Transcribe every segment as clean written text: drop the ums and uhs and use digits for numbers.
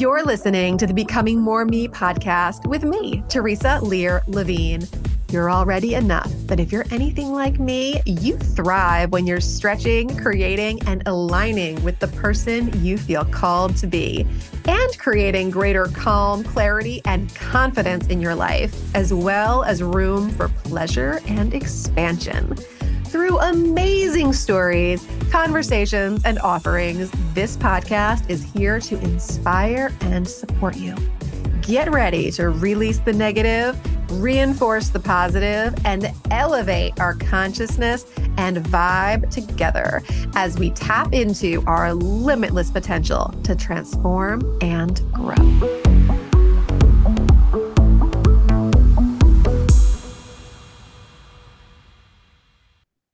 You're listening to the Becoming More Me podcast with me, Theresa Lear Levine. You're already enough, but if you're anything like me, you thrive when you're stretching, creating, and aligning with the person you feel called to be, and creating greater calm, clarity, and confidence in your life, as well as room for pleasure and expansion. Through amazing stories, conversations, and offerings, this podcast is here to inspire and support you. Get ready to release the negative, reinforce the positive, and elevate our consciousness and vibe together as we tap into our limitless potential to transform and grow.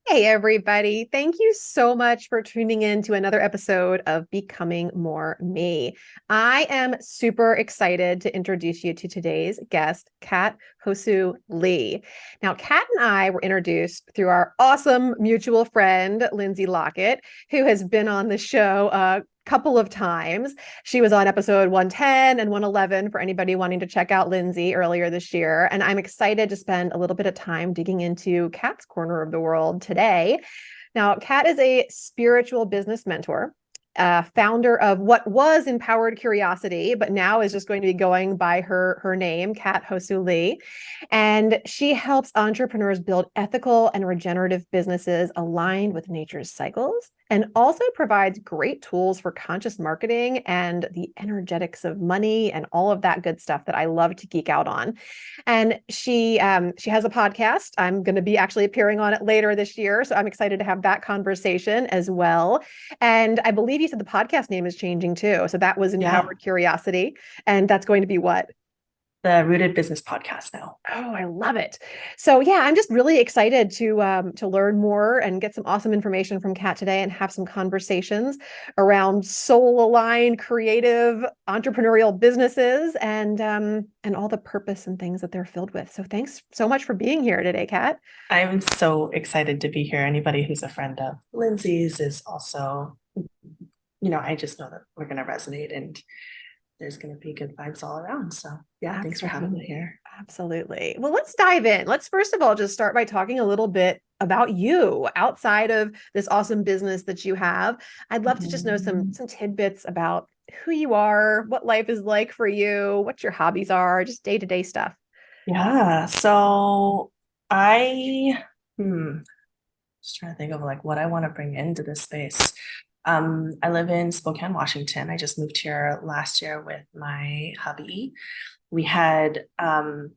Hey, everybody. Thank you so much for tuning in to another episode of Becoming More Me. I am super excited to introduce you to today's guest, Kat HoSoo Lee. Now, Kat and I were introduced through our awesome mutual friend, Lindsay Lockett, who has been on the show a couple of times. She was on episode 110 and 111 for anybody wanting to check out Lindsay earlier this year. And I'm excited to spend a little bit of time digging into Kat's corner of the world today. Now, Kat is a spiritual business mentor, founder of what was Empowered Curiosity, but now is just going to be going by her name, Kat HoSoo Lee. And she helps entrepreneurs build ethical and regenerative businesses aligned with nature's cycles, and also provides great tools for conscious marketing and the energetics of money and all of that good stuff that I love to geek out on. And she has a podcast. I'm going to be actually appearing on it later this year, so I'm excited to have that conversation as well. And I believe you said the podcast name is changing too. So that was Empowered Curiosity, and that's going to be what? The Rooted Business Podcast now. Oh, I love it. So yeah, I'm just really excited to learn more and get some awesome information from Kat today and have some conversations around soul-aligned, creative, entrepreneurial businesses and all the purpose and things that they're filled with. So thanks so much for being here today, Kat. I'm so excited to be here. Anybody who's a friend of Lindsay's is also, I just know that we're going to resonate and there's going to be good vibes all around. So yeah, thanks for having me here. Absolutely. Well, let's dive in. Let's first of all just start by talking a little bit about you outside of this awesome business that you have. I'd love to just know some tidbits about who you are, what life is like for you, what your hobbies are, just day-to-day stuff. Yeah. So I just trying to think of like what I want to bring into this space. I live in Spokane, Washington. I just moved here last year with my hubby. We had done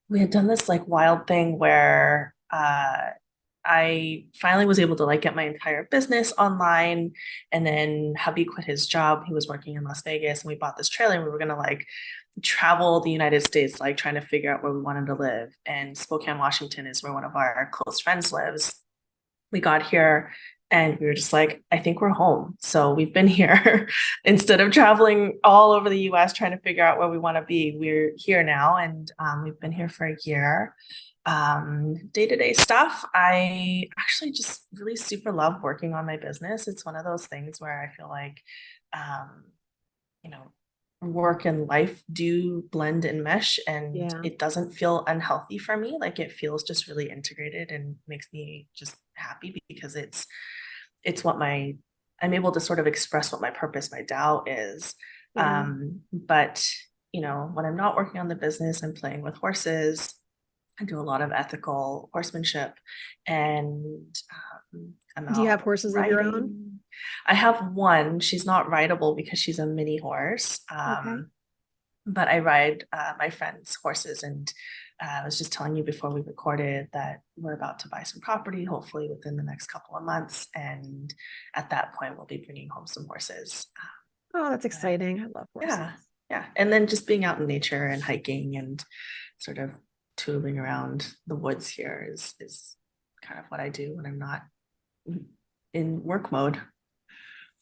this like wild thing where I finally was able to like get my entire business online, and then hubby quit his job. He was working in Las Vegas, and we bought this trailer and we were gonna like travel the United States, like trying to figure out where we wanted to live. And Spokane, Washington is where one of our close friends lives. We got here and we were just like, I think we're home. So we've been here instead of traveling all over the US trying to figure out where we want to be. We're here now, and we've been here for a year. Day-to-day stuff, I actually just really super love working on my business. It's one of those things where I feel like, work and life do blend and mesh, and it doesn't feel unhealthy for me. Like it feels just really integrated and makes me just happy because it's what I'm able to sort of express what my purpose, my Tao is. But when I'm not working on the business, I'm playing with horses. I do a lot of ethical horsemanship, and Do you have horses of your own? I have one. She's not rideable because she's a mini horse. But I ride my friend's horses, and I was just telling you before we recorded that we're about to buy some property, hopefully within the next couple of months. And at that point, we'll be bringing home some horses. Oh, that's exciting. I love horses. Yeah. And then just being out in nature and hiking and sort of tooling around the woods here is kind of what I do when I'm not in work mode.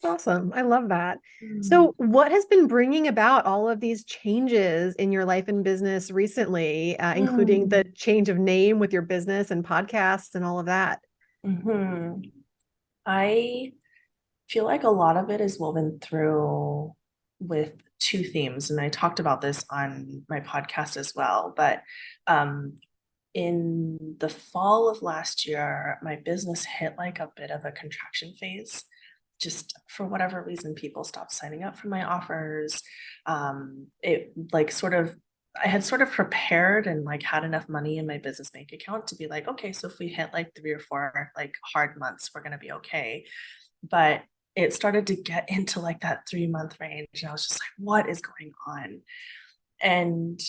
Awesome. I love that. So what has been bringing about all of these changes in your life and business recently, including the change of name with your business and podcasts and all of that? I feel like a lot of it is woven through with two themes, and I talked about this on my podcast as well. But um, in the fall of last year, my business hit like a bit of a contraction phase. Just for whatever reason, people stopped signing up for my offers. It like sort of, I had sort of prepared and like had enough money in my business bank account to be like, okay, so if we hit like 3 or 4 like hard months, we're gonna be okay. But it started to get into like that 3 month range, and I was just like, what is going on? And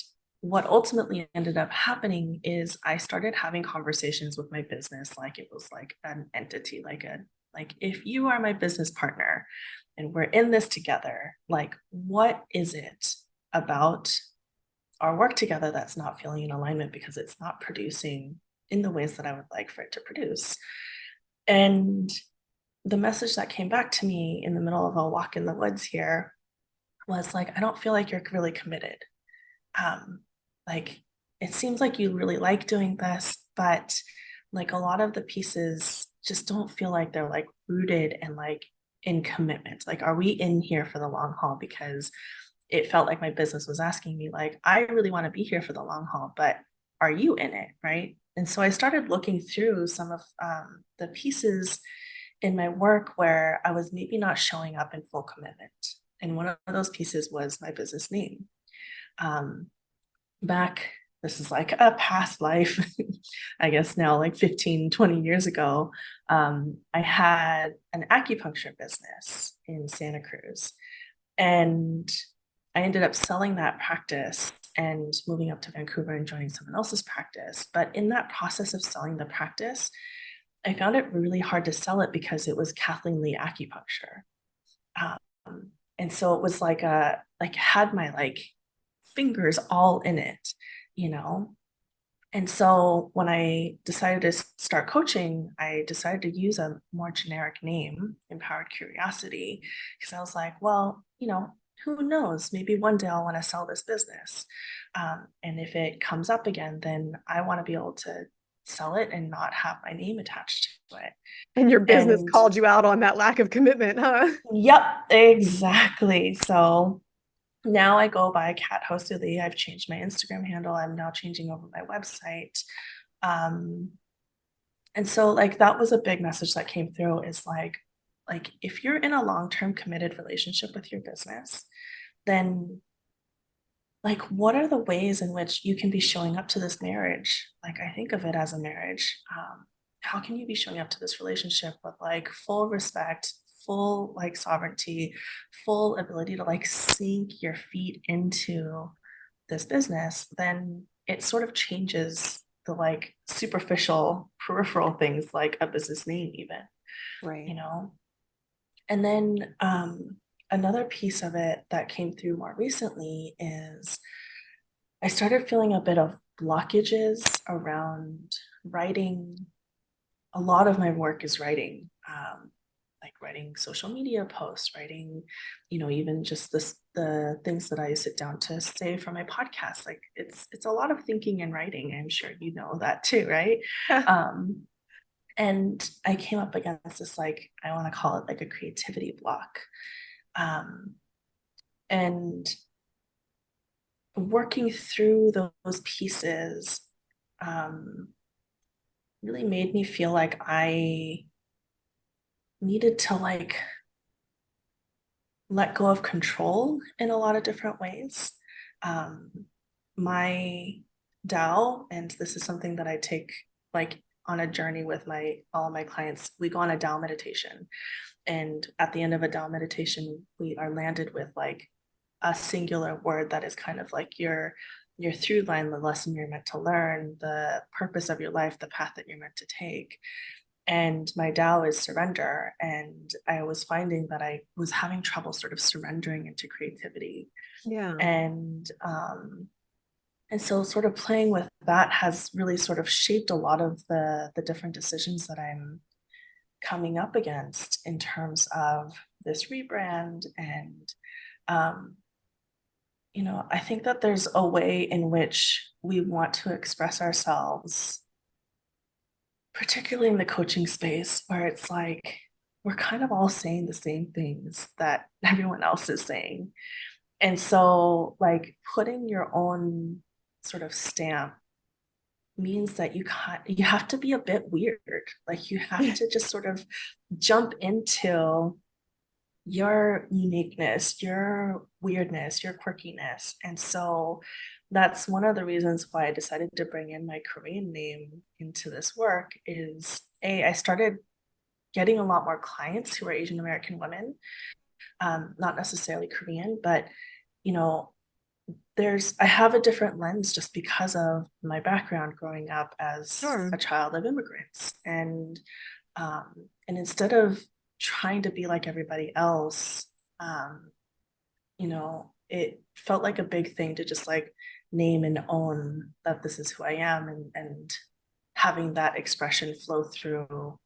what ultimately ended up happening is I started having conversations with my business like it was like an entity, like if you are my business partner and we're in this together, like what is it about our work together that's not feeling in alignment because it's not producing in the ways that I would like for it to produce. And the message that came back to me in the middle of a walk in the woods here was like, I don't feel like you're really committed. um like it seems like you really like doing this, but like a lot of the pieces just don't feel like they're like rooted and like in commitment. Like, are we in here for the long haul? Because it felt like my business was asking me like, I really want to be here for the long haul, but are you in it, right? And so I started looking through some of the pieces in my work where I was maybe not showing up in full commitment, and one of those pieces was my business name. um, Back, this is like a past life, I guess now like 15, 20 years ago, I had an acupuncture business in Santa Cruz. And I ended up selling that practice and moving up to Vancouver and joining someone else's practice. But in that process of selling the practice, I found it really hard to sell it because it was Kathleen Lee acupuncture. And so it was like had my like fingers all in it, you know? And so when I decided to start coaching, I decided to use a more generic name, Empowered Curiosity, because I was like, well, who knows? Maybe one day I'll want to sell this business. And if it comes up again, then I want to be able to sell it and not have my name attached to it. And your business And called you out on that lack of commitment, huh? yep, exactly. So now I go by Kat HoSoo Lee. I've changed my Instagram handle. I'm now changing over my website. Um, and so like that was a big message that came through is like if you're in a long-term committed relationship with your business, then like what are the ways in which you can be showing up to this marriage? Like I think of it as a marriage. How can you be showing up to this relationship with like full respect, full like sovereignty, full ability to like sink your feet into this business? Then it sort of changes the like superficial peripheral things like a business name even, Right. you know? And then another piece of it that came through more recently is I started feeling a bit of blockages around writing. A lot of my work is writing, like writing social media posts, writing, even just the things that I sit down to say for my podcast. Like it's a lot of thinking and writing. I'm sure you know that too, right? Yeah. Um, and I came up against this, like, I want to call it like a creativity block. Um, and working through those pieces um, really made me feel like I needed to like let go of control in a lot of different ways. Um, my Tao, and this is something that I take like on a journey with my all of my clients. We go on a Tao meditation, and at the end of a Tao meditation, we are landed with like a singular word that is kind of like your through line, the lesson you're meant to learn, the purpose of your life, the path that you're meant to take. And my Tao is surrender. And I was finding that I was having trouble sort of surrendering into creativity. Yeah. And so sort of playing with that has really sort of shaped a lot of the different decisions that I'm coming up against in terms of this rebrand. And um, I think that there's a way in which we want to express ourselves, particularly in the coaching space, where it's like we're kind of all saying the same things that everyone else is saying. And so like putting your own sort of stamp means that you have to be a bit weird. Like you have to just sort of jump into your uniqueness, your weirdness, your quirkiness. And so that's one of the reasons why I decided to bring in my Korean name into this work is I started getting a lot more clients who are Asian American women, not necessarily Korean, but you know, I have a different lens just because of my background growing up as Sure. a child of immigrants. And instead of trying to be like everybody else, um, it felt like a big thing to just like name and own that this is who I am and having that expression flow through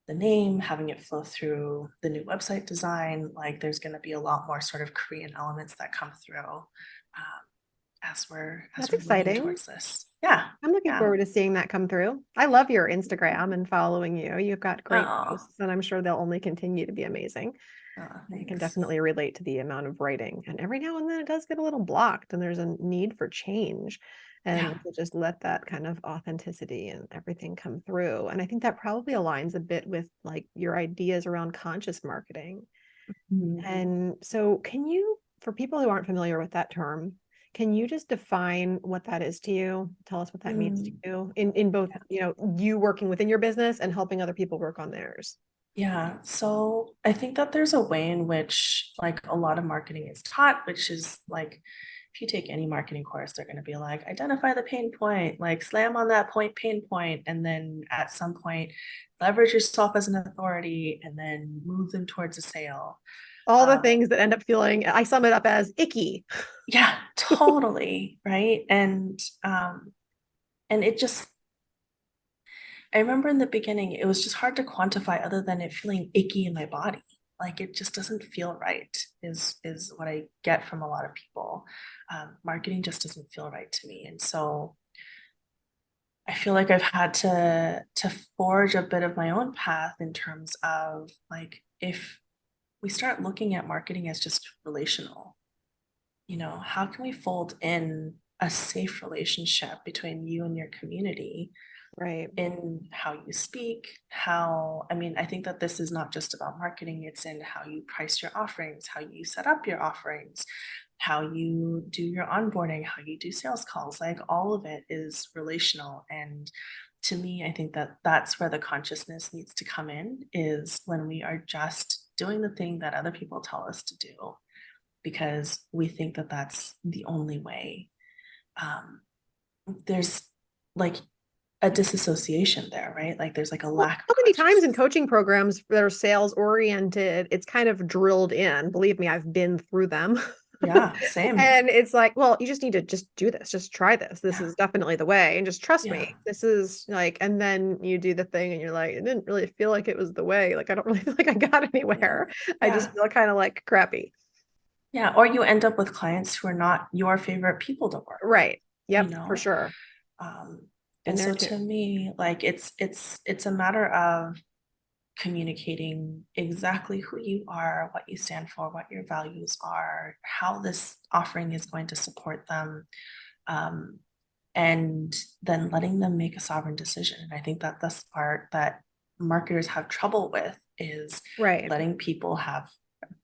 the name, having it flow through the new website design. Like there's going to be a lot more sort of Korean elements that come through as That's we're moving exciting. towards this. Yeah, I'm looking yeah. forward to seeing that come through. I love your Instagram and following you. You've got great Oh, posts, and I'm sure they'll only continue to be amazing. I can thanks. definitely relate to the amount of writing. And every now and then it does get a little blocked, and there's a need for change. Yeah. And to just let that kind of authenticity and everything come through. And I think that probably aligns a bit with like your ideas around conscious marketing. Mhm. And so, can you, for people who aren't familiar with that term, can you just define what that is to you? Tell us what that means to Mm, you in both, you working within your business and helping other people work on theirs. yeah. So I think that there's a way in which like a lot of marketing is taught, which is like if you take any marketing course, they're going to be like, identify the pain point, like slam on that pain point, and then at some point, leverage yourself as an authority and then move them towards a sale. All the Um, things that end up feeling, I sum it up as icky. yeah, totally. Right. And it just I remember in the beginning, it was just hard to quantify other than it feeling icky in my body. Like it just doesn't feel right, is what I get from a lot of people. Marketing just doesn't feel right to me, and so I feel like I've had to forge a bit of my own path in terms of like if we start looking at marketing as just relational, how can we fold in a safe relationship between you and your community Right. in how you speak, I mean, I think that this is not just about marketing, it's in how you price your offerings, how you set up your offerings, how you do your onboarding, how you do sales calls, like all of it is relational. And to me, I think that that's where the consciousness needs to come in is when we are just doing the thing that other people tell us to do because we think that that's the only way. Um, there's like a disassociation there, right? Like there's like a Well, lack of so many times in consciousness. coaching programs that are sales oriented, it's kind of drilled in. Believe me, I've been through them. Yeah, same. And it's like, well, you just need to just do this, just try this. This Yeah, is definitely the way, and just trust yeah, me. This is like, and then you do the thing, and you're like, it didn't really feel like it was the way. Like, I don't really feel like I got yeah, anywhere. I just yeah, feel kind of like crappy. yeah. Or you end up with clients who are not your favorite people to work with, Right. you Yep, for know? sure. Um, Been and there so too. to me, like it's a matter of communicating exactly who you are, what you stand for, what your values are, how this offering is going to support them, um, and then letting them make a sovereign decision. And I think that that's the part that marketers have trouble with is Right. letting people have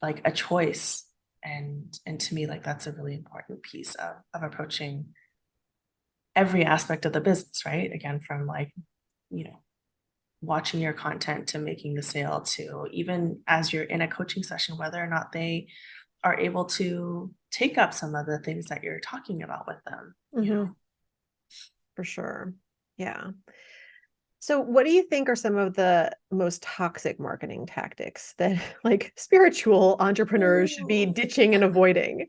like a choice. And to me, like that's a really important piece of approaching every aspect of the business, right? Again, from like, you know, watching your content to making the sale to even as you're in a coaching session, whether or not they are able to take up some of the things that you're talking about with them. Hmm. For sure. Yeah. So, what do you think are some of the most toxic marketing tactics that like spiritual entrepreneurs should be Ooh, ditching and avoiding?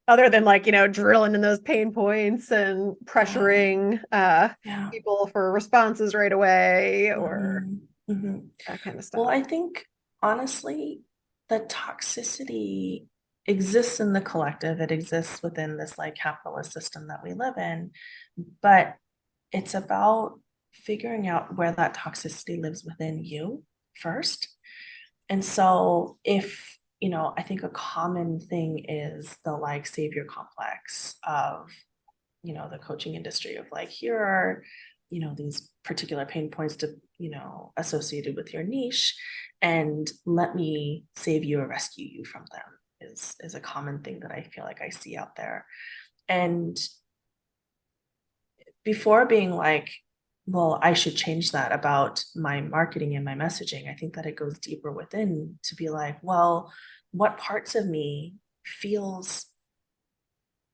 Other than like, drilling in those pain points and yeah, pressuring yeah. people for responses right away or Mhm, mhm. that kind of Well, stuff. I think honestly, the toxicity exists in the collective. It exists within this like capitalist system that we live in, but it's about figuring out where that toxicity lives within you first. And so if I think a common thing is the like savior complex of, the coaching industry of like, here are, these particular pain points to, associated with your niche, and let me save you or rescue you from them is a common thing that I feel like I see out there. And before being like, well, I should change that about my marketing and my messaging, I think that it goes deeper within to be like, well, what parts of me feels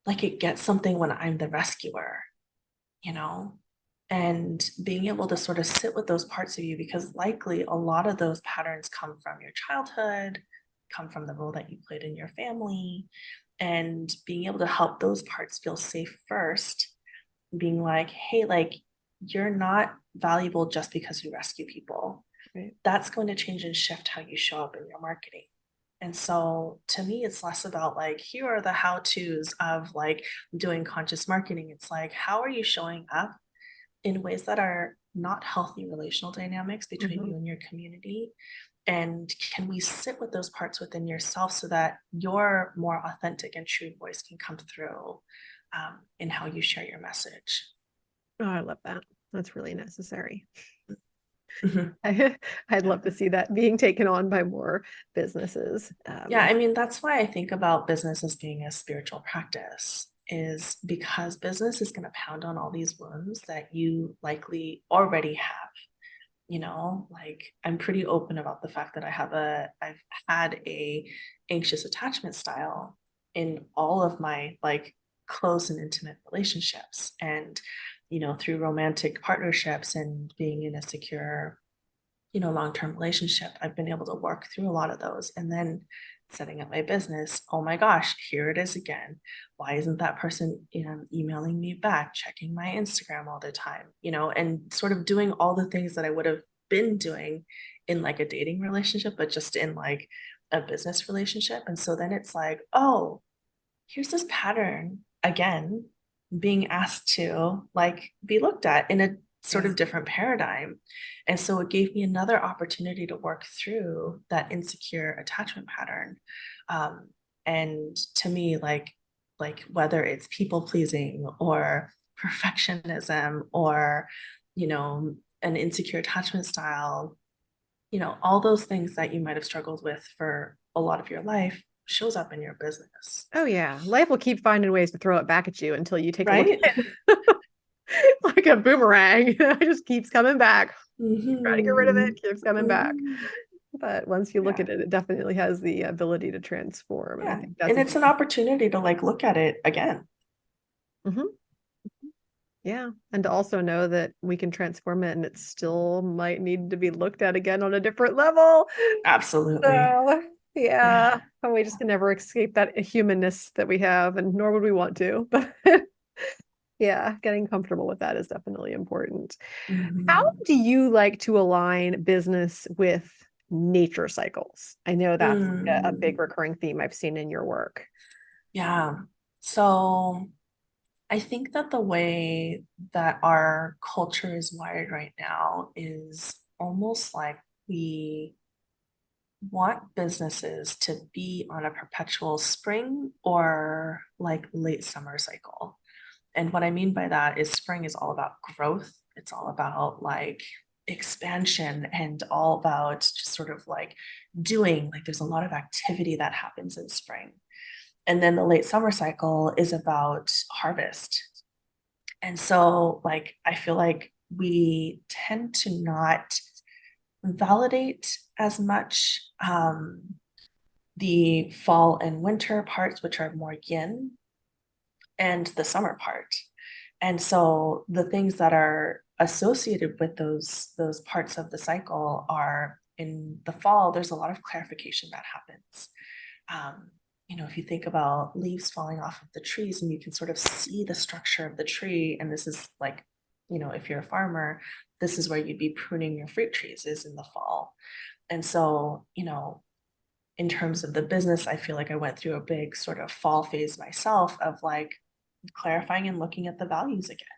like it gets something when I'm the rescuer, you know? And being able to sort of sit with those parts of you, because likely a lot of those patterns come from your childhood, come from the role that you played in your family, and being able to help those parts feel safe first, being like, hey, like, you're not valuable just because you rescue people. Right. That's going to change and shift how you show up in your marketing. And so to me, it's less about like, here are the how to's of like doing conscious marketing. It's like, how are you showing up in ways that are not healthy relational dynamics between Mhm. you and your community? And can we sit with those parts within yourself so that your more authentic and true voice can come through in how you share your message? Oh, I love that. That's really necessary. Mhm. I'd love to see that being taken on by more businesses. Yeah, I mean, that's why I think about business as being a spiritual practice, is because business is going to pound on all these wounds that you likely already have. Like, I'm pretty open about the fact that I've had a anxious attachment style in all of my like close and intimate relationships, and through romantic partnerships and being in a secure, long-term relationship, I've been able to work through a lot of those. And then setting up my business, oh my gosh, here it is again. Why isn't that person, emailing me back, checking my Instagram all the time, and sort of doing all the things that I would have been doing in like a dating relationship, but just in like a business relationship. And so then it's like, oh, here's this pattern again being asked to like be looked at in a sort Yes. of different paradigm. And so it gave me another opportunity to work through that insecure attachment pattern. Um, and to me, like whether it's people pleasing or perfectionism or, an insecure attachment style, all those things that you might have struggled with for a lot of your life shows up in your business. Oh yeah. Life will keep finding ways to throw it back at you until you take a look Right? at it. Like a boomerang. It just keeps coming back. Try to get rid of Mm-hmm. it, keeps coming back. Mm-hmm. But once you look Yeah. at it, it definitely has the ability to transform. And I Yeah. think that's And a it's an opportunity to like look at it again. Mhm. Yeah. And to also know that we can transform it and it still might need to be looked at again on a different level. Absolutely. So, Yeah. yeah, and we just can never escape that humanness that we have, and nor would we want to. But yeah, getting comfortable with that is definitely important. How Mm-hmm. do you like to align business with nature cycles? I know that's a big Mm. recurring theme I've seen in your work. Yeah. So I think that the way that our culture is wired right now is almost like we want businesses to be on a perpetual spring or like late summer cycle. And what I mean by that is spring is all about growth. It's all about like expansion and all about just sort of like doing, like there's a lot of activity that happens in spring. And then the late summer cycle is about harvest. And so, like, I feel like we tend to not validate as much the fall and winter parts, which are more yin, and the summer part. And so the things that are associated with those parts of the cycle are in the fall, there's a lot of clarification that happens. Um, if you think about leaves falling off of the trees and you can sort of see the structure of the tree, and this is like, if you're a farmer, this is where you'd be pruning your fruit trees is in the fall. And so, in terms of the business, I feel like I went through a big sort of fall phase myself of like clarifying and looking at the values again,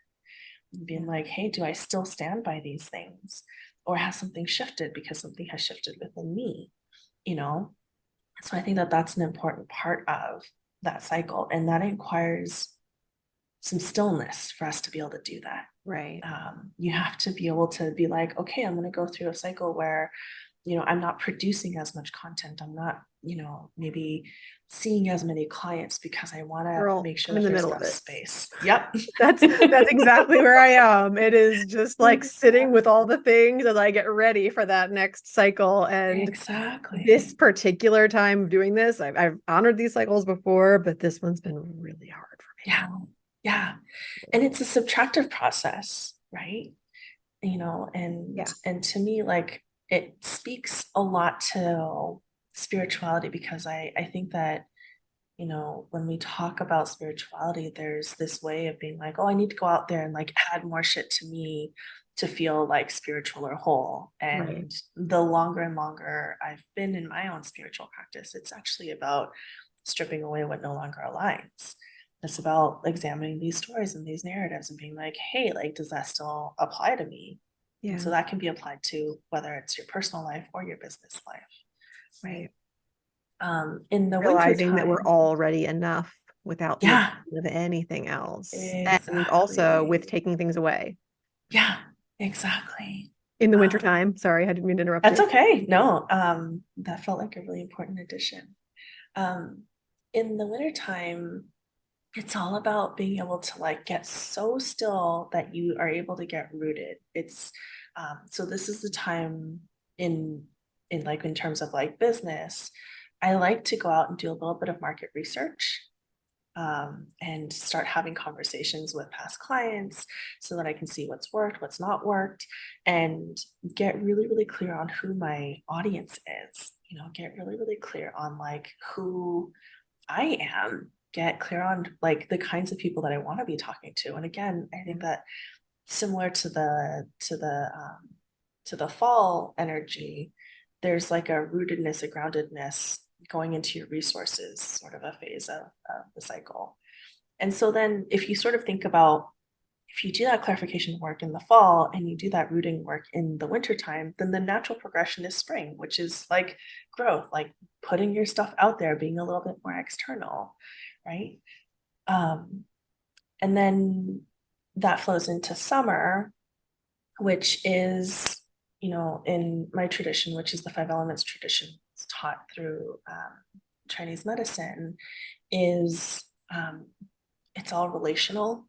and being like, hey, do I still stand by these things? Or has something shifted because something has shifted within me, you know? So I think that that's an important part of that cycle. And that requires some stillness for us to be able to do that. Right. You have to be able to be like, okay, I'm going to go through a cycle where, I'm not producing as much content. I'm not, maybe seeing as many clients because I want to Girl, make sure I'm in that the there's middle of enough it. space. Yep. That's exactly where I am. It is just like sitting with all the things as I get ready for that next cycle. And this Exactly. particular time of doing this, I've honored these cycles before, but this one's been really hard for Yeah. Yeah. And it's a subtractive process, right? me. And Yeah. to me, like, it speaks a lot to spirituality, because I think that, when we talk about spirituality, there's this way of being like, oh, I need to go out there and like add more shit to me to feel like spiritual or whole. Right. And the longer and longer I've been in my own spiritual practice, it's actually about stripping away what no longer aligns. It's about examining these stories and these narratives and being like, hey, like, does that still apply to me? And Yeah. so that can be applied to whether it's your personal life or your business life, right? Right. In the winter Realizing that we're time, already enough without the yeah, addition of anything else. And also with exactly. taking things away. Yeah, exactly. In the Um, wintertime. Sorry, I didn't mean to interrupt that's you. okay. No, that felt like a really important addition. Um, in the wintertime, it's all about being able to like get so still that you are able to get rooted. It's so this is the time in in terms of like business. I like to go out and do a little bit of market research, and start having conversations with past clients so that I can see what's worked, what's not worked, and get really, really clear on who my audience is. Get really, really clear on like who I am, get clear on like the kinds of people that I want to be talking to. And again, I Yeah. think that similar to the fall energy, there's like a rootedness, a groundedness going into your resources, sort of a phase of the cycle. And so then if you sort of think about, if you do that clarification work in the fall and you do that rooting work in the wintertime, then the natural progression is spring, which is like growth, like putting your stuff out there, being a little bit more external, right? Um, and then that flows into summer, which is, in my tradition, which is the five elements tradition, it's taught through Chinese medicine, is it's all relational.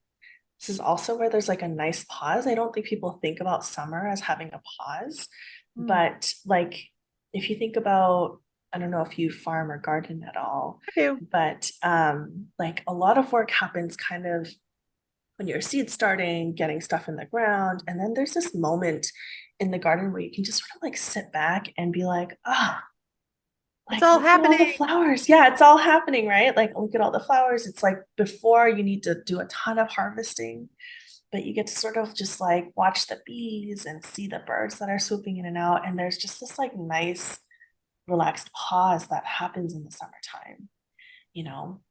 This is also where there's like a nice pause. I don't think people think about summer as having a pause, Mm, but like if you think about, I don't know if you farm or garden at all, I do. but like a lot of work happens kind of when you're seed starting, getting stuff in the ground. And then there's this moment in the garden where you can just sort of like sit back and be like, ah, It's like all look at all happening. the flowers. Yeah, it's all happening, right? Like look at all the flowers. It's like before you need to do a ton of harvesting, but you get to sort of just like watch the bees and see the birds that are swooping in and out. And there's just this like nice, relaxed pause that happens in the summertime, you know?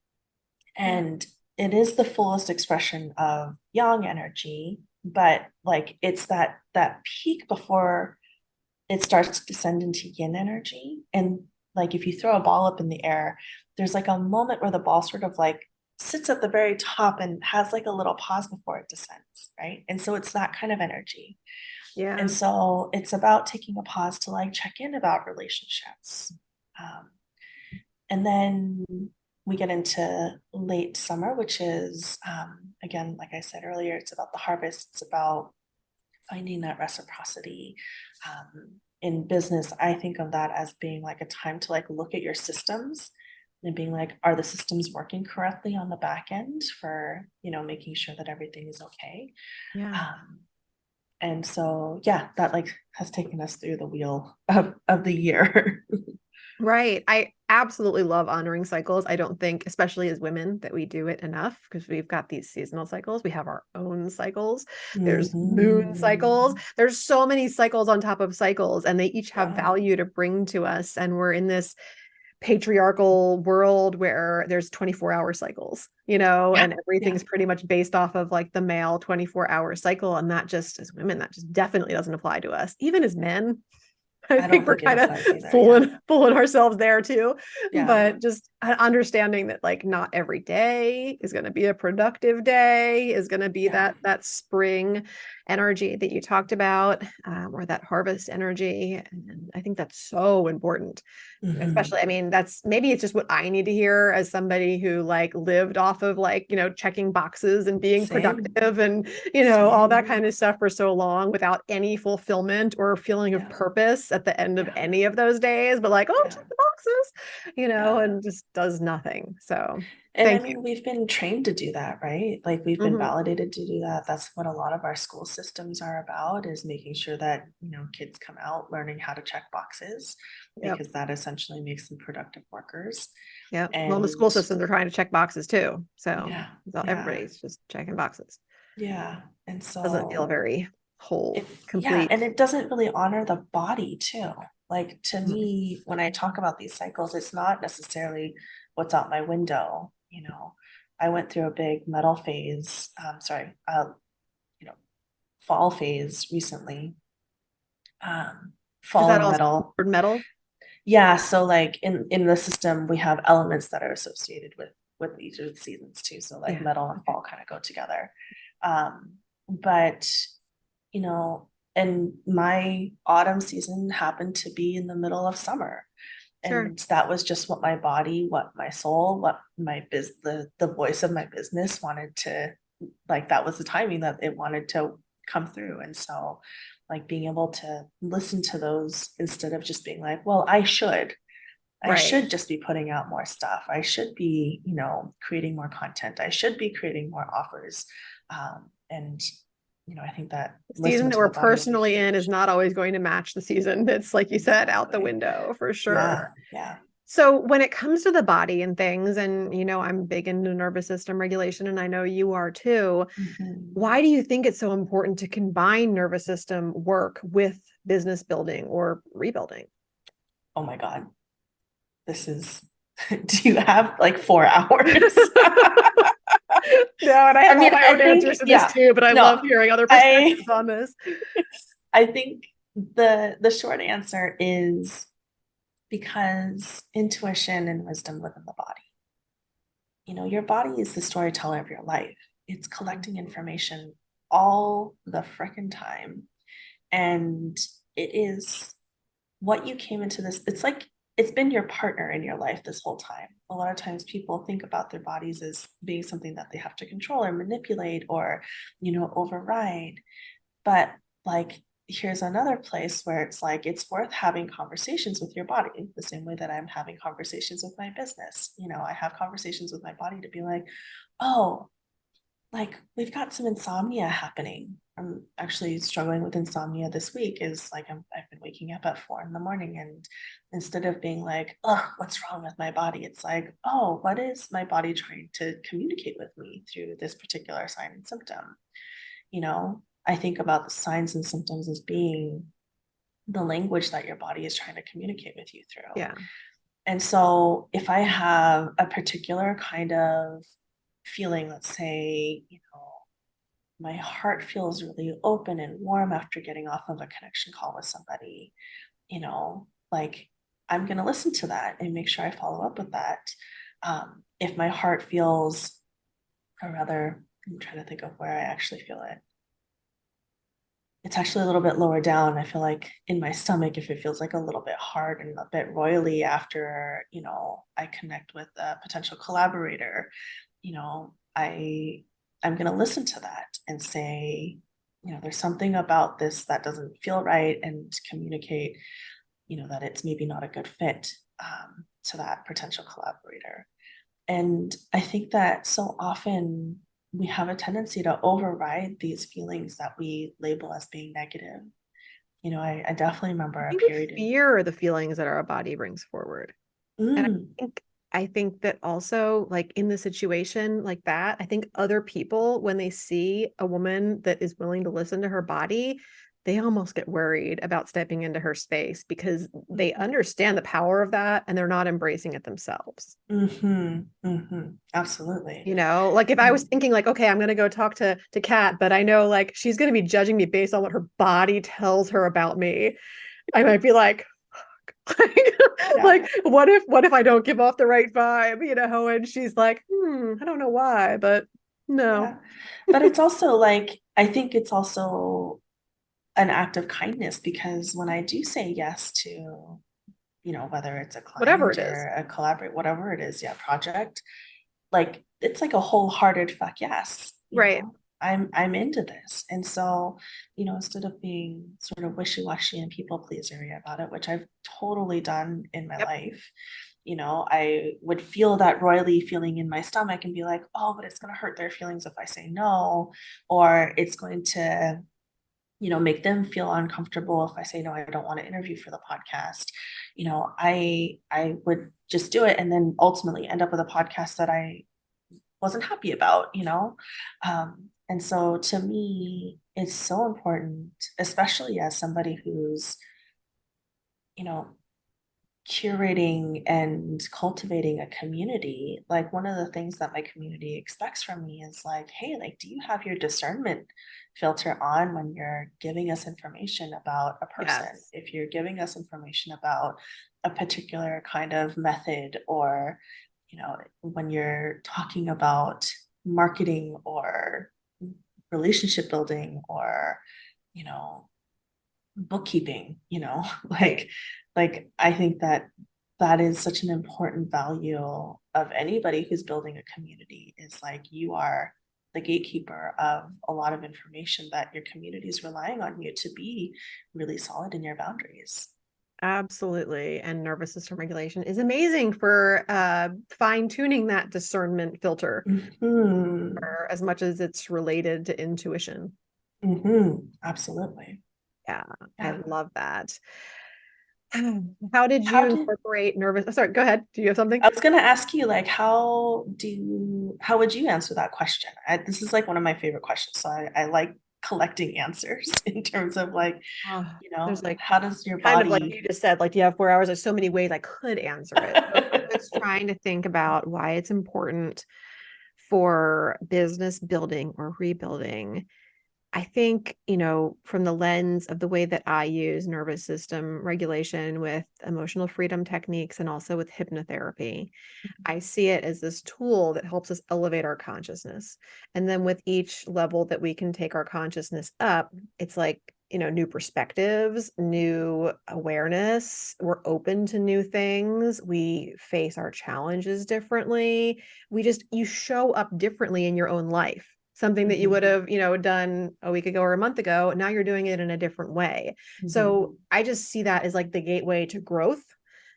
Yeah. And it is the fullest expression of yang energy, but like it's that peak before it starts to descend into yin energy. And like if you throw a ball up in the air, there's like a moment where the ball sort of like sits at the very top and has like a little pause before it descends, right? And so it's that kind of energy. And Yeah. so it's about taking a pause to like check in about relationships. Um, and then we get into late summer, which is, again, like I said earlier, it's about the harvest. It's about finding that reciprocity. In business, I think of that as being like a time to like look at your systems and being like, are the systems working correctly on the back end for, making sure that everything is okay. Yeah. And so, yeah, that like has taken us through the wheel of the year. Right. I absolutely love honoring cycles. I don't think, especially as women, that we do it enough because we've got these seasonal cycles. We have our own cycles. There's moon cycles. Mhm. There's so many cycles on top of cycles, and they each have Yeah. value to bring to us. And we're in this patriarchal world where there's 24-hour cycles, Yeah. and Yeah. everything's pretty much based off of like the male 24-hour cycle. And that just, as women, that just definitely doesn't apply to us. Even as men, I I don't think we're think it kind of applies either. Yeah. fooling ourselves there too. Yeah. But just understanding that like not every day is going to be a productive day, is going to be Yeah. that spring energy that you talked about, or that harvest energy. And I think that's so important. Hmm. Especially, I mean, that's maybe it's just what I need to hear as somebody who like lived off of like, checking boxes and being Same. productive and, all that Same. kind of stuff for so long without any fulfillment or feeling of Yeah. purpose at the end of Yeah. any of those days, but like, oh, Yeah. check the boxes, Yeah. and just does nothing. So And I thank you. mean, we've been trained to do that, right? Like we've been Hmm. validated to do that. That's what a lot of our school systems are about, is making sure that, kids come out learning how to check boxes Yep. because that essentially makes them productive workers. Yep. Well, the school And systems are trying to check boxes too. So yeah, yeah, everybody's just checking boxes. yeah. And Doesn't feel so very whole, yeah, complete. and it doesn't really honor the body too. Like to Mhm. me, when I talk about these cycles, it's not necessarily what's out my window. I went through a big metal phase, you know, fall phase recently. Is Fall that and also metal. metal? Yeah, so like in the system, we have elements that are associated with each of the seasons too. So like Yeah. metal and Okay. fall kind of go together. But you know, and my autumn season happened to be in the middle of summer. Sure. And that was just what my body, what my soul, what the voice of my business wanted to, like, that was the timing that it wanted to come through. And so like being able to listen to those instead of just being like, well, I Right. should just be putting out more stuff. I should be, creating more content. I should be creating more offers. And I think that The season listening that to we're the body is a personally in is huge. not always going to match the season that's, like you said, out the Exactly. window for Yeah. sure. Yeah. So when it comes to the body and things, and I'm big into nervous system regulation, and I know you are too. Mhm. Why do you think it's so important to combine nervous system work with business building or rebuilding? Oh my God. This is, do you have like 4 hours? No, and I I have all mean, my I own think, answers to this yeah, too, but I no, love hearing other I, perspectives on this. I think the short answer is because intuition and wisdom live in the body. Your body is the storyteller of your life. It's collecting information all the frickin' time. And it is what you came into this. It's like it's been your partner in your life this whole time. A lot of times people think about their bodies as being something that they have to control or manipulate or, override. But like, here's another place where it's like it's worth having conversations with your body the same way that I'm having conversations with my business. I have conversations with my body to be like, oh, like we've got some insomnia happening. I'm actually struggling with insomnia this week. Is like I've been waking up at 4 in the morning, and instead of being like, oh, what's wrong with my body? It's like, oh, what is my body trying to communicate with me through this particular sign and symptom? I think about the signs and symptoms as being the language that your body is trying to communicate with you through. Yeah. And so if I have a particular kind of feeling, let's say, my heart feels really open and warm after getting off of a connection call with somebody, like I'm going to listen to that and make sure I follow up with that. If my heart feels, or rather, I'm trying to think of where I actually feel it. It's actually a little bit lower down. I feel like in my stomach, if it feels like a little bit hard and a bit roily after, I connect with a potential collaborator, I'm going to listen to that and say, there's something about this that doesn't feel right, and communicate, that it's maybe not a good fit to that potential collaborator. And I think that so often we have a tendency to override these feelings that we label as being negative. I definitely remember I a think we period in. fear the feelings that our body brings forward. And Mm, I think that also like in the situation like that, I think other people when they see a woman that is willing to listen to her body, they almost get worried about stepping into her space because they mhm, understand the power of that and they're not embracing it themselves. absolutely. Like if I was Mm, thinking like, okay, I'm gonna go talk to Kat, but I know like she's gonna be judging me based on what her body tells her about me. I might be like, Yeah. like what if I don't give off the right vibe, you know? And she's like, I don't know why, but no. Yeah. But it's also like, I think it's also an act of kindness because when I do say yes to, whether it's a Whatever client it is. or a collaborate, whatever it is, yeah, project, like it's like a wholehearted fuck yes, Right. I'm into this. And so, instead of being sort of wishy-washy and people pleasery about it, which I've totally done in my Yep. life, I would feel that roily feeling in my stomach and be like, oh, but it's going to hurt their feelings if I say no, or it's going to, make them feel uncomfortable if I say no, I don't want to interview for the podcast. I would just do it and then ultimately end up with a podcast that I wasn't happy about, and so to me, it's so important, especially as somebody who's, you know, curating and cultivating a community. Like one of the things that my community expects from me is like, hey, like, do you have your discernment filter on when you're giving us information about a person? Yes. If you're giving us information about a particular kind of method, or, when you're talking about marketing or relationship building or, you know, bookkeeping, Right. like I think that that is such an important value of anybody who's building a community, is like you are the gatekeeper of a lot of information that your community is relying on you to be really solid in your boundaries. Absolutely. And nervous system regulation is amazing for fine tuning that discernment filter Hmm. as much as it's related to intuition. Absolutely. Yeah, I Yeah. love that. How did you How did incorporate nervous? Oh, sorry, go ahead. Do you have something? I was gonna ask you, like, how would you answer that question? This is like one of my favorite questions, so I like collecting answers in terms of like, Oh, there's like how does your kind of like you body? just said, like, do you have 4 hours? There's so many ways I could answer it. So if I was trying to think about why it's important for business building or rebuilding, I think, from the lens of the way that I use nervous system regulation with emotional freedom techniques and also with hypnotherapy, I see it as this tool that helps us elevate our consciousness. And then with each level that we can take our consciousness up, it's like, new perspectives, new awareness. We're open to new things. We face our challenges differently. You show up differently in your own life. Something that you would Mhm, have, done a week ago or a month ago. Now you're doing it in a different way. mhm. So I just see that as like the gateway to growth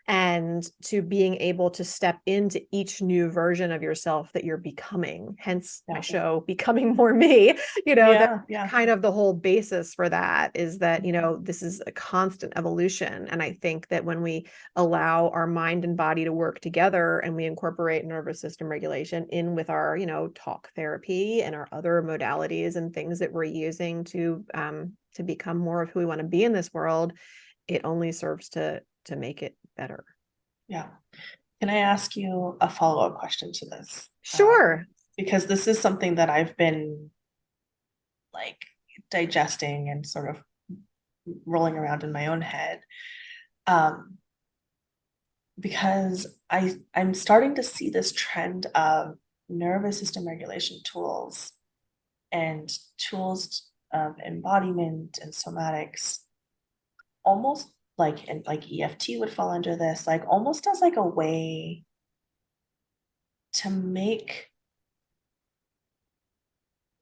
and to being able to step into each new version of yourself that you're becoming. Hence my Yeah, show, Becoming More Me. That yeah, yeah, kind of the whole basis for that is that, this is a constant evolution. And I think that when we allow our mind and body to work together and we incorporate nervous system regulation in with our, talk therapy and our other modalities and things that we're using to become more of who we want to be in this world, it only serves to make it better. yeah. Can I ask you a follow-up question to this? Sure. Because this is something that I've been like digesting and sort of rolling around in my own head. Um, because I'm starting to see this trend of nervous system regulation tools and tools of embodiment and somatics, almost like, and like EFT would fall under this, like almost as like a way to make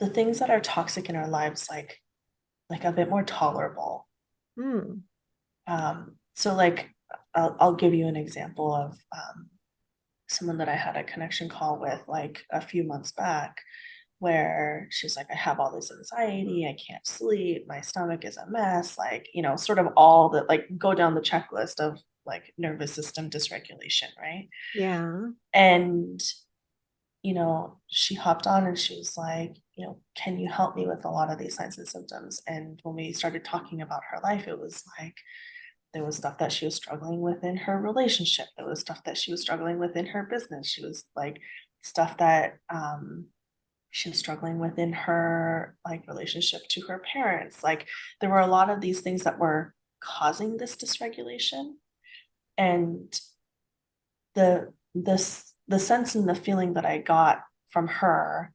the things that are toxic in our lives like a bit more tolerable. Hmm. So like I'll give you an example of someone that I had a connection call with like a few months back, where she's like, I have all this anxiety, I can't sleep, my stomach is a mess, like, sort of all the like go down the checklist of like nervous system dysregulation, right? Yeah. And, she hopped on and she was like, can you help me with a lot of these signs and symptoms? And when we started talking about her life, it was like, there was stuff that she was struggling with in her relationship. There was stuff that she was struggling with in her business. She was like stuff that she was struggling with in her like relationship to her parents. Like there were a lot of these things that were causing this dysregulation. And the sense and the feeling that I got from her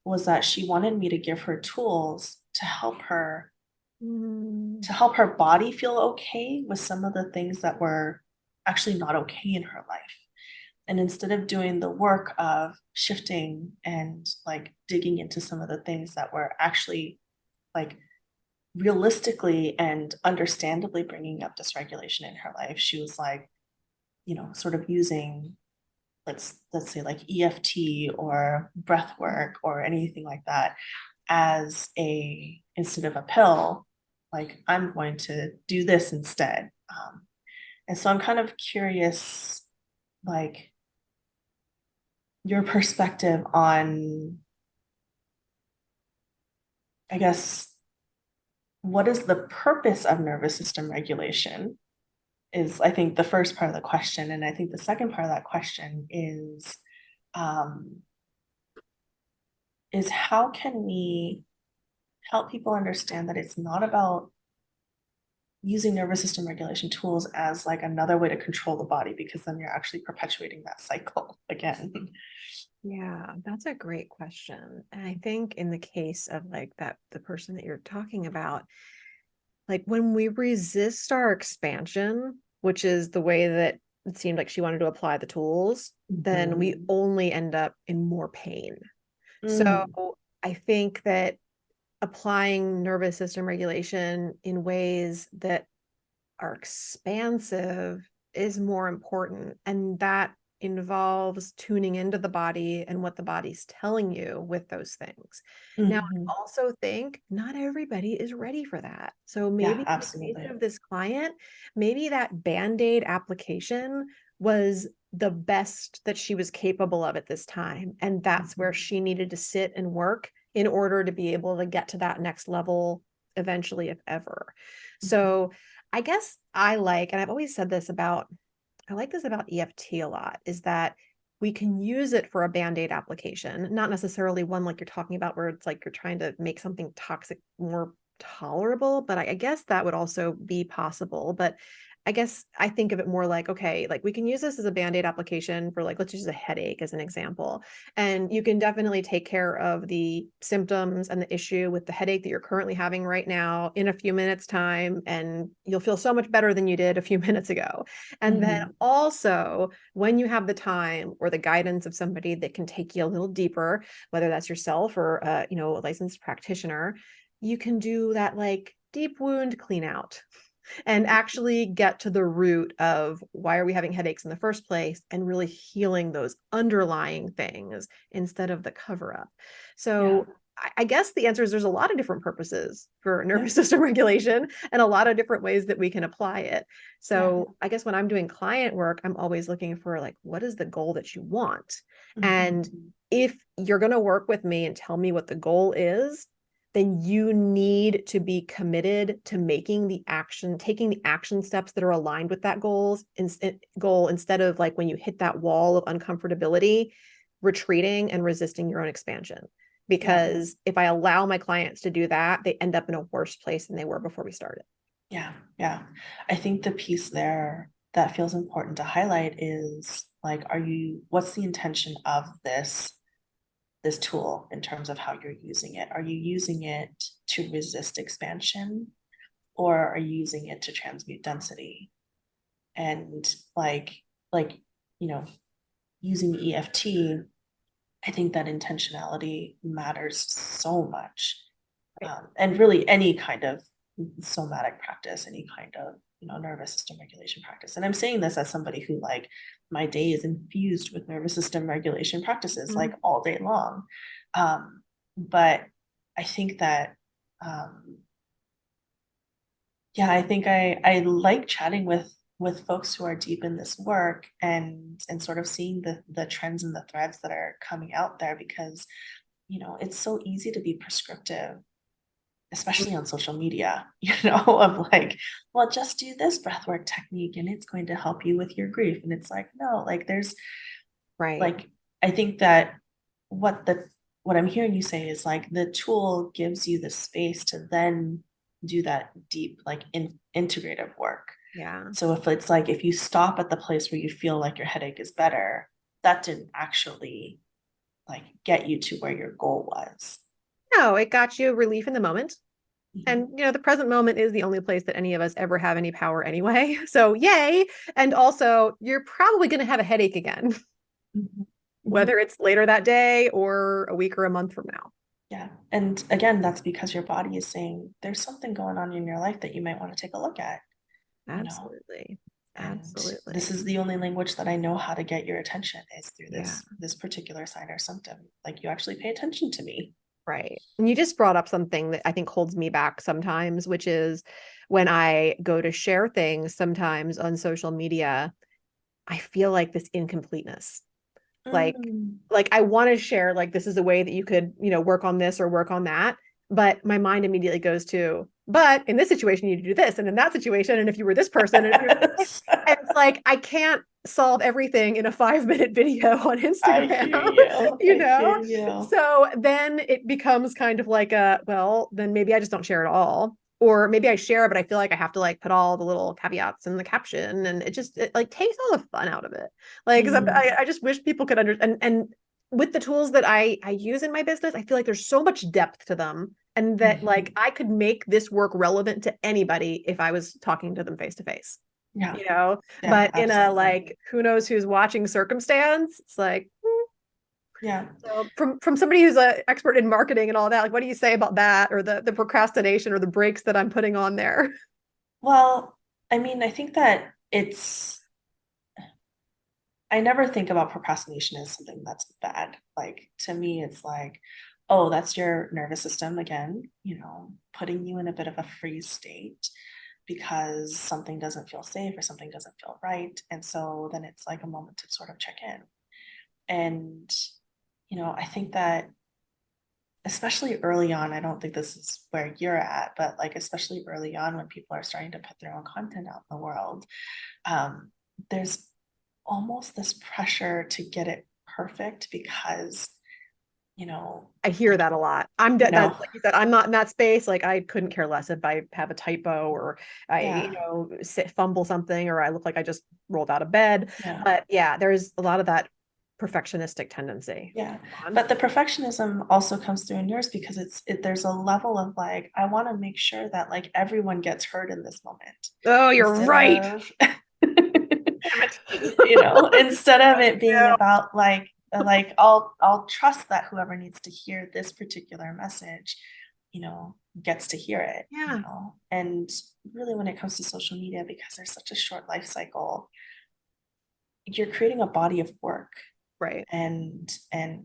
was that she wanted me to give her tools Mm. to help her body feel okay with some of the things that were actually not okay in her life. And instead of doing the work of shifting and like digging into some of the things that were actually like realistically and understandably bringing up dysregulation in her life, she was like, sort of using, let's say like EFT or breath work or anything like that as a instead of a pill, like I'm going to do this instead. And so I'm kind of curious, like your perspective on, I guess, what is the purpose of nervous system regulation is, I think, the first part of the question. And I think the second part of that question um, is how can we help people understand that it's not about using nervous system regulation tools as like another way to control the body, because then you're actually perpetuating that cycle again. Yeah, that's a great question. And I think in the case of like that, the person that you're talking about, like when we resist our expansion, which is the way that it seemed like she wanted to apply the tools, then we Mhm. only end up in more pain. So Mm, I think that applying nervous system regulation in ways that are expansive is more important. And that involves tuning into the body and what the body's telling you with those things. Now, mhm. I also think not everybody is ready for that. So Yeah, maybe in the case absolutely. of this client, maybe that band-aid application was the best that she was capable of at this time. And that's where Mhm. she needed to sit and work in order to be able to get to that next level eventually, if ever. Mhm. So I guess I like, and I've always said this about, I like this about EFT a lot, is that we can use it for a band-aid application, not necessarily one like you're talking about where it's like you're trying to make something toxic more tolerable, but I guess that would also be possible. But I guess I think of it more like, okay, like we can use this as a band-aid application for like, let's use a headache as an example. And you can definitely take care of the symptoms and the issue with the headache that you're currently having right now in a few minutes' time. And you'll feel so much better than you did a few minutes ago. And then Mhm. also, when you have the time or the guidance of somebody that can take you a little deeper, whether that's yourself or a licensed practitioner, you can do that like deep wound clean out and actually get to the root of why are we having headaches in the first place and really healing those underlying things instead of the cover up. Yeah. So I guess the answer is there's a lot of different purposes for Yeah. nervous system regulation and a lot of different ways that we can apply it. Yeah. So I guess when I'm doing client work, I'm always looking for like, what is the goal that you want? And Mhm. if you're going to work with me and tell me what the goal is, then you need to be committed to taking the action steps that are aligned with that goal instead of like when you hit that wall of uncomfortability, retreating and resisting your own expansion. Yeah. Because if I allow my clients to do that, they end up in a worse place than they were before we started. Yeah. Yeah. I think the piece there that feels important to highlight is like, what's the intention of this tool in terms of how you're using it? Are you using it to resist expansion, or are you using it to transmute density? And like, you know, using EFT, I think that intentionality matters so much. Right. And really any kind of somatic practice, any kind of, nervous system regulation practice. And I'm saying this as somebody who like my day is infused with nervous system regulation practices Mhm. like all day long. But I think that yeah, I think I like chatting with folks who are deep in this work and sort of seeing the trends and the threads that are coming out there, because it's so easy to be prescriptive, especially on social media, of like, well, just do this breathwork technique and it's going to help you with your grief. And it's like, no, like there's Right. like, I think that what the what I'm hearing you say is like the tool gives you the space to then do that deep, like integrative work. Yeah. So if it's like, if you stop at the place where you feel like your headache is better, that didn't actually like get you to where your goal was. No, it got you relief in the moment. And Mhm. the present moment is the only place that any of us ever have any power anyway. So yay. And also, you're probably going to have a headache again, Mhm. Mhm. whether it's later that day or a week or a month from now. Yeah. And again, that's because your body is saying there's something going on in your life that you might want to take a look at, you know. Absolutely. And this Absolutely. is the only language that I know how to get your attention is through Yeah. this particular sign or symptom. Like you actually pay attention to me. Right. And you just brought up something that I think holds me back sometimes, which is when I go to share things sometimes on social media, I feel like this incompleteness. like Mm. I want to share like this is a way that you could work on this or work on that, but my mind immediately goes to, but in this situation you need to do this, and in that situation, and if you were this person, and if you're Yes. and it's like I can't solve everything in a 5-minute video on I Instagram. hear you. you I know hear you. so then it becomes kind of like a, well, then maybe I just don't share at all, or maybe I share but I feel like I have to like put all the little caveats in the caption, and it like takes all the fun out of it. Like, 'cause Mm. I just wish people could understand. And with the tools that I use in my business, I feel like there's so much depth to them, and that like Mhm. I could make this work relevant to anybody if I was talking to them face to face. Yeah. You know, Yeah, but in a absolutely. like who knows who's watching circumstance, it's like, Yeah. so from somebody who's an expert in marketing and all that, like what do you say about that, or the procrastination or the breaks that I'm putting on there? Well, I mean, I think that I never think about procrastination as something that's bad. Like to me, it's like, oh, that's your nervous system again, putting you in a bit of a freeze state because something doesn't feel safe or something doesn't feel right. And so then it's like a moment to sort of check in. And, I think that especially early on, I don't think this is where you're at, but like especially early on when people are starting to put their own content out in the world, um, there's almost this pressure to get it perfect because, I hear like, that a lot. I'm you that know, like you said, I'm not in that space. Like I couldn't care less if I have a typo, or I, yeah, fumble something, or I look like I just rolled out of bed. yeah, But yeah, there's a lot of that perfectionistic tendency. yeah. On. But the perfectionism also comes through in yours because there's a level of like, I want to make sure that like everyone gets heard in this moment Oh, you're instead right. of, Damn it. instead of it being Yeah. about like I'll trust that whoever needs to hear this particular message, gets to hear it, Yeah. and really when it comes to social media, because there's such a short life cycle, you're creating a body of work, Right. and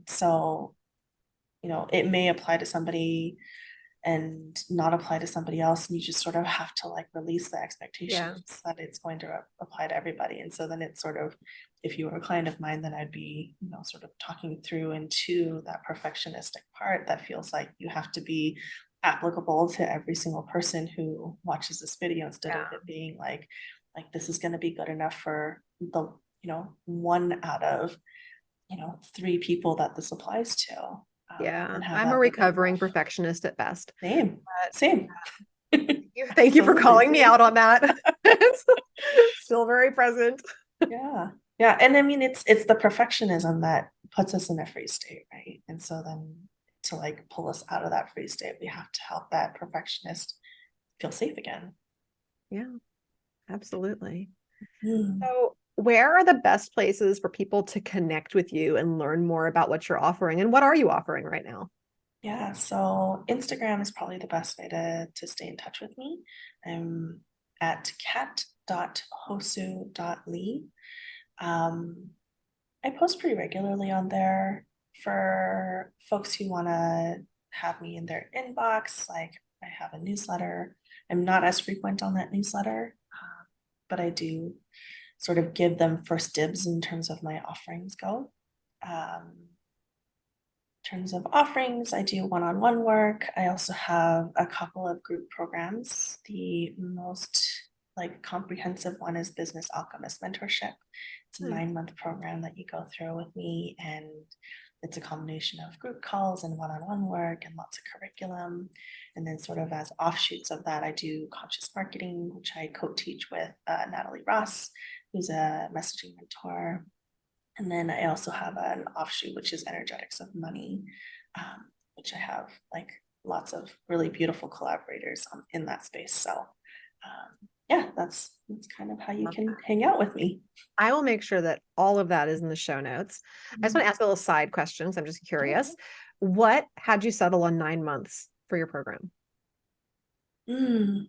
so it may apply to somebody and not apply to somebody else, and you just sort of have to like release the Yeah. expectations that it's going to apply to everybody. And so then it's sort of, if you were a client of mine, then I'd be sort of talking through into that perfectionistic part that feels like you have to be applicable to every single person who watches this video, instead of Yeah. it being like this is going to be good enough for the one out of three people that this applies to, Yeah. and have I'm a that be good recovering enough. perfectionist at best. Same, But same. thank you for Absolutely, calling me out same. on that. It's still very present. Yeah. Yeah. And I mean it's the perfectionism that puts us in a free state, right? And so then to like pull us out of that free state, we have to help that perfectionist feel safe again. Yeah, absolutely. Mm. So, where are the best places for people to connect with you and learn more about what you're offering? And what are you offering right now? Yeah, so Instagram is probably the best way to stay in touch with me. I'm at kat.hosoo.lee. Um, I post pretty regularly on there for folks who want to have me in their inbox. Like I have a newsletter. I'm not as frequent on that newsletter, but I do sort of give them first dibs in terms of my offerings go. In terms of offerings, I do one-on-one work. I also have a couple of group programs. The most like comprehensive one is Business Alchemist Mentorship. It's a Nice. 9-month program that you go through with me, and it's a combination of group calls and one-on-one work and lots of curriculum. And then sort of as offshoots of that, I do conscious marketing, which I co-teach with Natalie Ross, who's a messaging mentor. And then I also have an offshoot, which is energetics of money, which I have like lots of really beautiful collaborators in that space. So yeah, that's kind of how you Love can that. hang out with me. I will make sure that all of that is in the show notes. I just want to ask a little side questions. I'm just curious. What had you settle on 9 months for your program? Mm,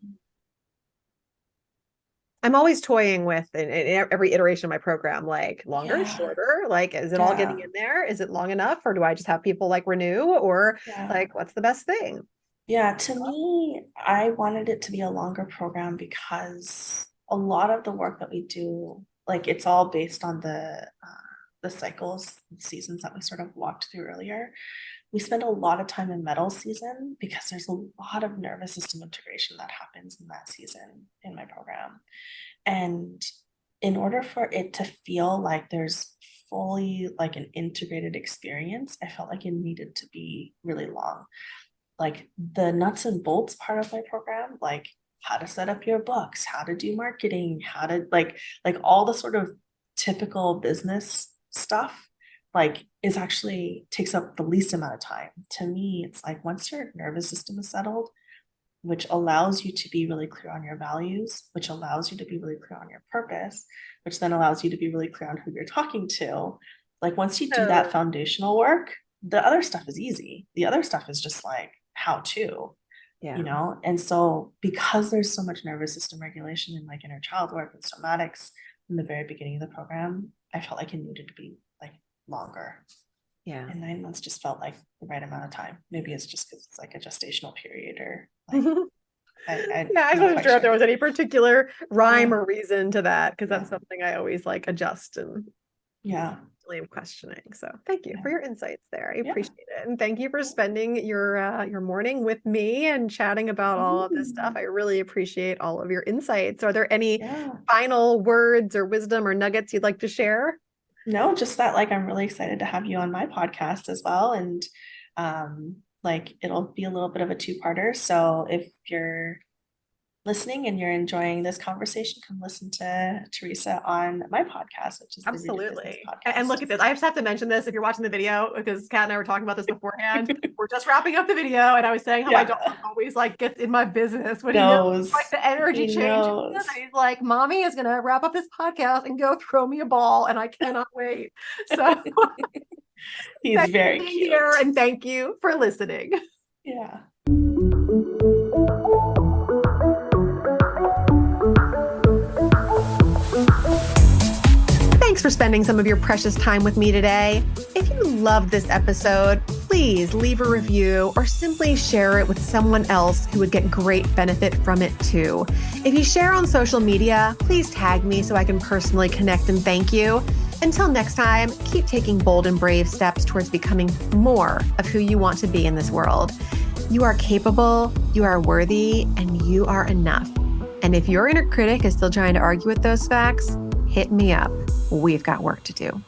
I'm always toying with in every iteration of my program, like longer, yeah, shorter, like is it all getting yeah, in there? Is it long enough? Or do I just have people like renew? Or yeah. like what's the best thing? Yeah, to me, I wanted it to be a longer program because a lot of the work that we do, like it's all based on the cycles, seasons that we sort of walked through earlier. We spend a lot of time in metal season because there's a lot of nervous system integration that happens in that season in my program. And in order for it to feel like there's fully like an integrated experience, I felt like it needed to be really long. Like the nuts and bolts part of my program, like how to set up your books, how to do marketing, how to like all the sort of typical business stuff, like is actually takes up the least amount of time. To me, it's like once your nervous system is settled, which allows you to be really clear on your values, which allows you to be really clear on your purpose, which then allows you to be really clear on who you're talking to. Like once you do that Oh, foundational work, the other stuff is easy. The other stuff is just like how to, you yeah. know? And so because there's so much nervous system regulation in like inner child work and somatics in the very beginning of the program, I felt like it needed to be like longer. Yeah. And 9 months just felt like the right amount of time. Maybe it's just because it's like a gestational period or like I'm Yeah, I just not wasn't quite sure if there sure. was any particular rhyme Yeah, or reason to that, because yeah, that's something I always like adjust and yeah, am questioning. So thank you yeah, for your insights there. I yeah. appreciate it. And thank you for spending your morning with me and chatting about all of this stuff. Mm, I really appreciate all of your insights. Are there any yeah. final words or wisdom or nuggets you'd like to share? No, just that like I'm really excited to have you on my podcast as well. And like it'll be a little bit of a two-parter. So if you're listening and you're enjoying this conversation, come listen to Theresa on my podcast, which is the Rooted Business Absolutely. And podcast. look at this. I just have to mention this if you're watching the video, because Kat and I were talking about this beforehand. We're just wrapping up the video, and I was saying how my dog Yeah, always like gets in my business when he knows like knows. the energy He changes. knows. And he's like, Mommy is gonna wrap up this podcast and go throw me a ball, and I cannot wait. So He's thank you for very being here cute. and thank you for listening. Yeah. Thanks for spending some of your precious time with me today. If you loved this episode, please leave a review or simply share it with someone else who would get great benefit from it too. If you share on social media, please tag me so I can personally connect and thank you. Until next time, keep taking bold and brave steps towards becoming more of who you want to be in this world. You are capable, you are worthy, and you are enough. And if your inner critic is still trying to argue with those facts, hit me up. We've got work to do.